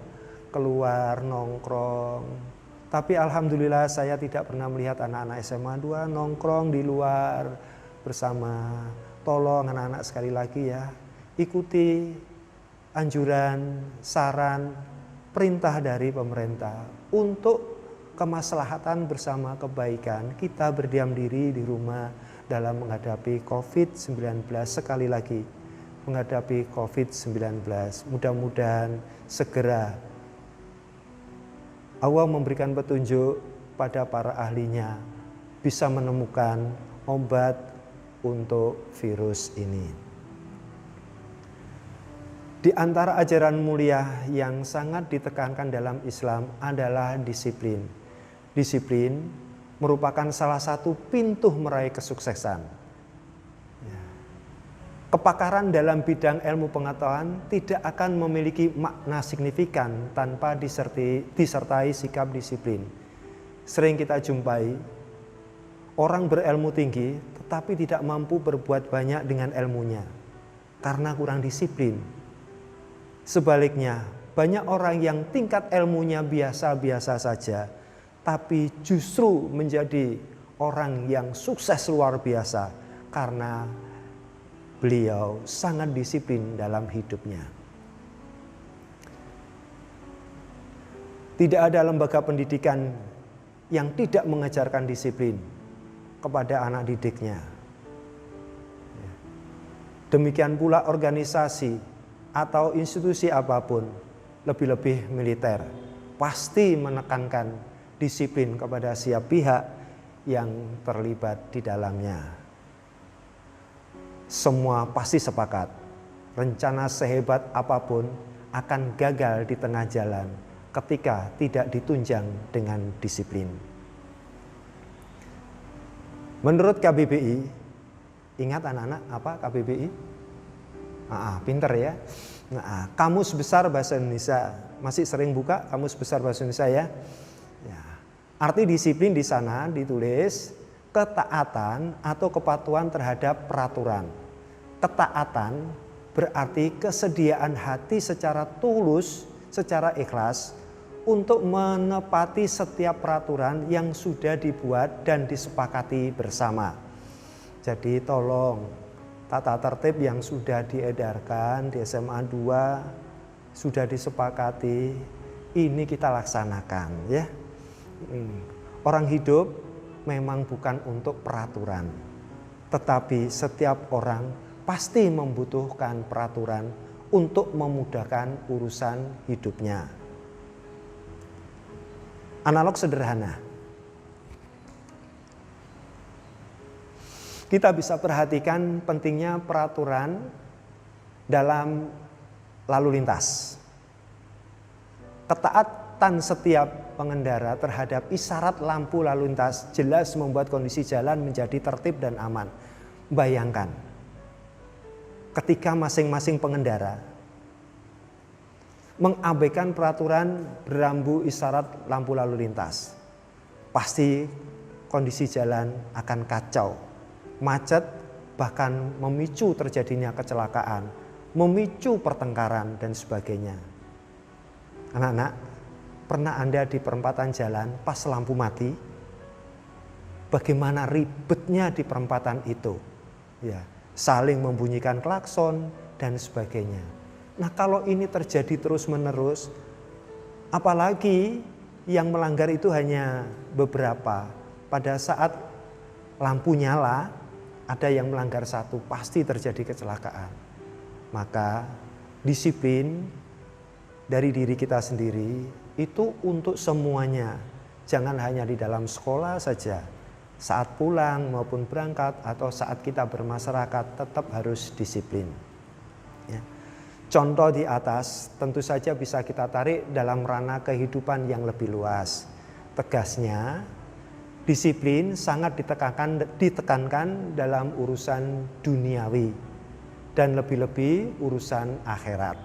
keluar nongkrong. Tapi alhamdulillah saya tidak pernah melihat anak-anak SMA 2 nongkrong di luar bersama. Tolong anak-anak sekali lagi ya, ikuti anjuran, saran, perintah dari pemerintah untuk kemaslahatan bersama kebaikan. Kita berdiam diri di rumah dalam menghadapi COVID-19. Sekali lagi, menghadapi COVID-19. Mudah-mudahan segera Allah memberikan petunjuk pada para ahlinya, bisa menemukan obat untuk virus ini. Di antara ajaran mulia yang sangat ditekankan dalam Islam adalah disiplin. Disiplin merupakan salah satu pintu meraih kesuksesan. Kepakaran dalam bidang ilmu pengetahuan tidak akan memiliki makna signifikan tanpa disertai sikap disiplin. Sering kita jumpai orang berilmu tinggi tetapi tidak mampu berbuat banyak dengan ilmunya karena kurang disiplin. Sebaliknya, banyak orang yang tingkat ilmunya biasa-biasa saja, tapi justru menjadi orang yang sukses luar biasa karena beliau sangat disiplin dalam hidupnya. Tidak ada lembaga pendidikan yang tidak mengajarkan disiplin kepada anak didiknya. Demikian pula organisasi atau institusi apapun, lebih-lebih militer, pasti menekankan disiplin kepada setiap pihak yang terlibat di dalamnya. Semua pasti sepakat, rencana sehebat apapun akan gagal di tengah jalan ketika tidak ditunjang dengan disiplin. Menurut KBBI, ingat anak-anak apa KBBI? Pinter ya. Kamus Besar Bahasa Indonesia, masih sering buka Kamus Besar Bahasa Indonesia ya? Ya. Arti disiplin di sana ditulis ketaatan atau kepatuhan terhadap peraturan. Ketaatan berarti kesediaan hati secara tulus, secara ikhlas untuk menepati setiap peraturan yang sudah dibuat dan disepakati bersama. Jadi tolong tata tertib yang sudah diedarkan di SMA 2 sudah disepakati, ini kita laksanakan ya. Orang hidup memang bukan untuk peraturan, tetapi setiap orang pasti membutuhkan peraturan untuk memudahkan urusan hidupnya. Analog sederhana. Kita bisa perhatikan pentingnya peraturan dalam lalu lintas. Ketaatan setiap pengendara terhadap isyarat lampu lalu lintas jelas membuat kondisi jalan menjadi tertib dan aman. Bayangkan, ketika masing-masing pengendara mengabaikan peraturan berambu isyarat lampu lalu lintas, pasti kondisi jalan akan kacau, macet, bahkan memicu terjadinya kecelakaan, memicu pertengkaran dan sebagainya. Anak-anak, pernah Anda di perempatan jalan pas lampu mati? Bagaimana ribetnya di perempatan itu? Ya, saling membunyikan klakson dan sebagainya. Nah, kalau ini terjadi terus-menerus, apalagi yang melanggar itu hanya beberapa. Pada saat lampu nyala, ada yang melanggar satu, pasti terjadi kecelakaan. Maka disiplin dari diri kita sendiri itu untuk semuanya. Jangan hanya di dalam sekolah saja. Saat pulang maupun berangkat atau saat kita bermasyarakat tetap harus disiplin. Ya. Contoh di atas tentu saja bisa kita tarik dalam ranah kehidupan yang lebih luas. Tegasnya, disiplin sangat ditekankan dalam urusan duniawi dan lebih-lebih urusan akhirat.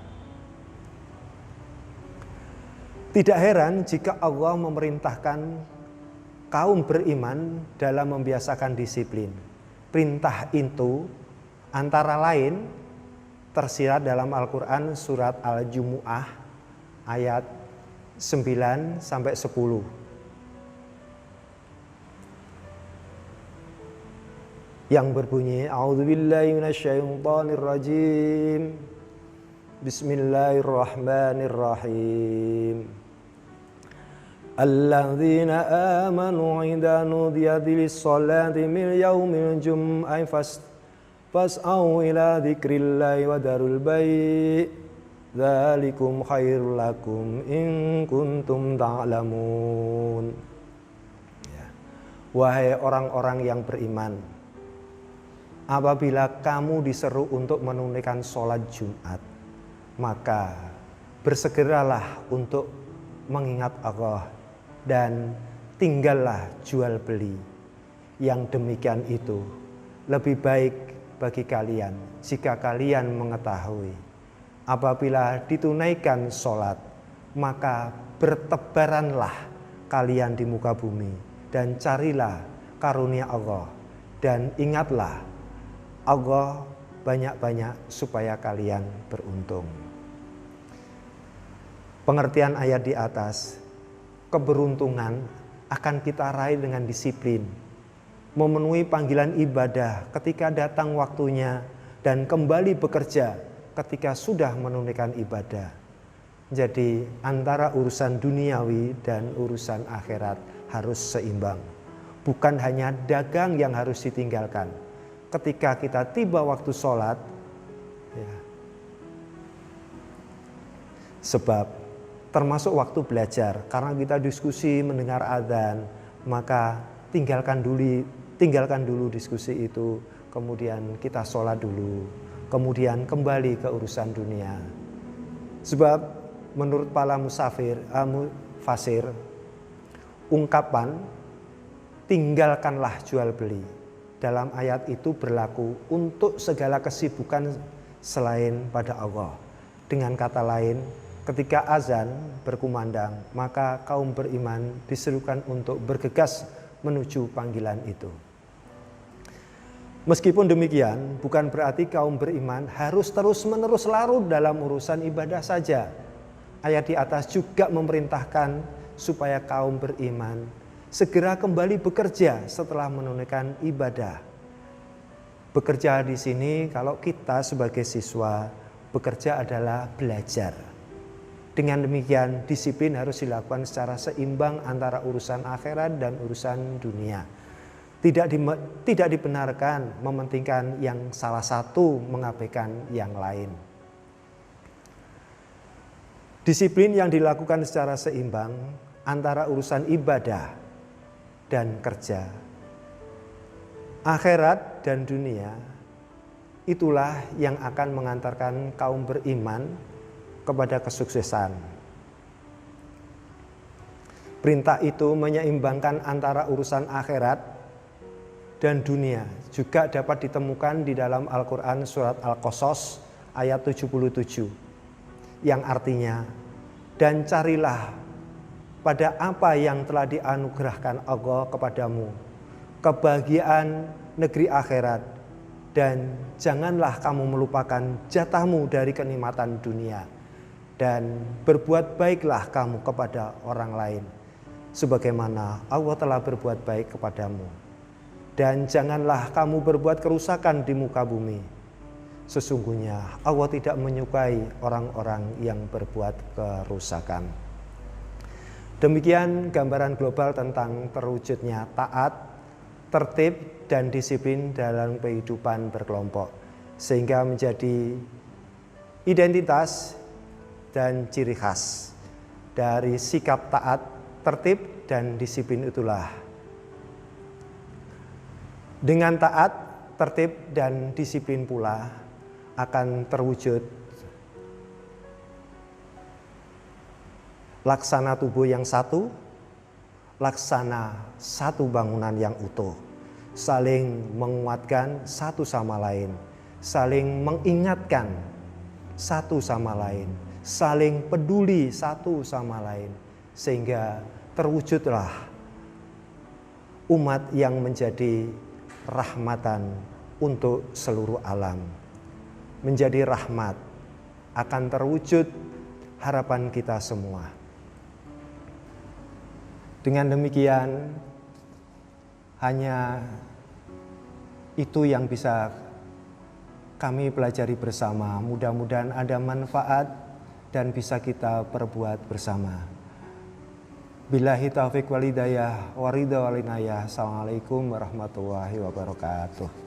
Tidak heran jika Allah memerintahkan kaum beriman dalam membiasakan disiplin. Perintah itu antara lain tersirat dalam Al-Quran surat Al-Jumu'ah ayat 9-10. Yang berbunyi, A'udzubillahi minasyaitonirrajim. Bismillahirrahmanirrahim. Alladzina amanu idza nudiya lis-sholati min yaumil jum'ati fas'au ila dzikrillahi wa darul bai' dzalikum khairul lakum in kuntum ta'lamun. Ya. Wahai orang-orang yang beriman, apabila kamu diseru untuk menunaikan sholat Jumat, maka bersegeralah untuk mengingat Allah dan tinggallah jual beli. Yang demikian itu lebih baik bagi kalian jika kalian mengetahui apabila ditunaikan sholat, maka bertebaranlah kalian di muka bumi dan carilah karunia Allah dan ingatlah Allah banyak-banyak supaya kalian beruntung. Pengertian ayat di atas, keberuntungan akan kita raih dengan disiplin, memenuhi panggilan ibadah ketika datang waktunya dan kembali bekerja ketika sudah menunaikan ibadah. Jadi antara urusan duniawi dan urusan akhirat harus seimbang. Bukan hanya dagang yang harus ditinggalkan. Ketika kita tiba waktu sholat, ya, sebab termasuk waktu belajar, karena kita diskusi mendengar adzan, maka tinggalkan dulu diskusi itu, kemudian kita sholat dulu, kemudian kembali ke urusan dunia. Sebab menurut para mufasir, ungkapan tinggalkanlah jual beli dalam ayat itu berlaku untuk segala kesibukan selain pada Allah. Dengan kata lain, ketika azan berkumandang, maka kaum beriman diserukan untuk bergegas menuju panggilan itu. Meskipun demikian, bukan berarti kaum beriman harus terus-menerus larut dalam urusan ibadah saja. Ayat di atas juga memerintahkan supaya kaum beriman segera kembali bekerja setelah menunaikan ibadah. Bekerja di sini kalau kita sebagai siswa, bekerja adalah belajar. Dengan demikian, disiplin harus dilakukan secara seimbang antara urusan akhirat dan urusan dunia. Tidak dibenarkan mementingkan yang salah satu, mengabaikan yang lain. Disiplin yang dilakukan secara seimbang antara urusan ibadah dan kerja, akhirat dan dunia, itulah yang akan mengantarkan kaum beriman kepada kesuksesan. Perintah itu menyeimbangkan antara urusan akhirat dan dunia juga dapat ditemukan di dalam Al-Quran surat Al-Qasas ayat 77 yang artinya, dan carilah pada apa yang telah dianugerahkan Allah kepadamu kebahagiaan negeri akhirat, dan janganlah kamu melupakan jatahmu dari kenikmatan dunia, dan berbuat baiklah kamu kepada orang lain sebagaimana Allah telah berbuat baik kepadamu. Dan janganlah kamu berbuat kerusakan di muka bumi. Sesungguhnya Allah tidak menyukai orang-orang yang berbuat kerusakan. Demikian gambaran global tentang terwujudnya taat, tertib, dan disiplin dalam kehidupan berkelompok, sehingga menjadi identitas dan ciri khas dari sikap taat, tertib, dan disiplin itulah. Dengan taat, tertib, dan disiplin pula akan terwujud laksana tubuh yang satu, laksana satu bangunan yang utuh, saling menguatkan satu sama lain, saling mengingatkan satu sama lain, saling peduli satu sama lain, sehingga terwujudlah umat yang menjadi rahmatan untuk seluruh alam. Menjadi rahmat, akan terwujud harapan kita semua. Dengan demikian, hanya itu yang bisa kami pelajari bersama. Mudah-mudahan ada manfaat dan bisa kita perbuat bersama. Billahi taufiq wal hidayah wa ridha wal inayah. Assalamualaikum warahmatullahi wabarakatuh.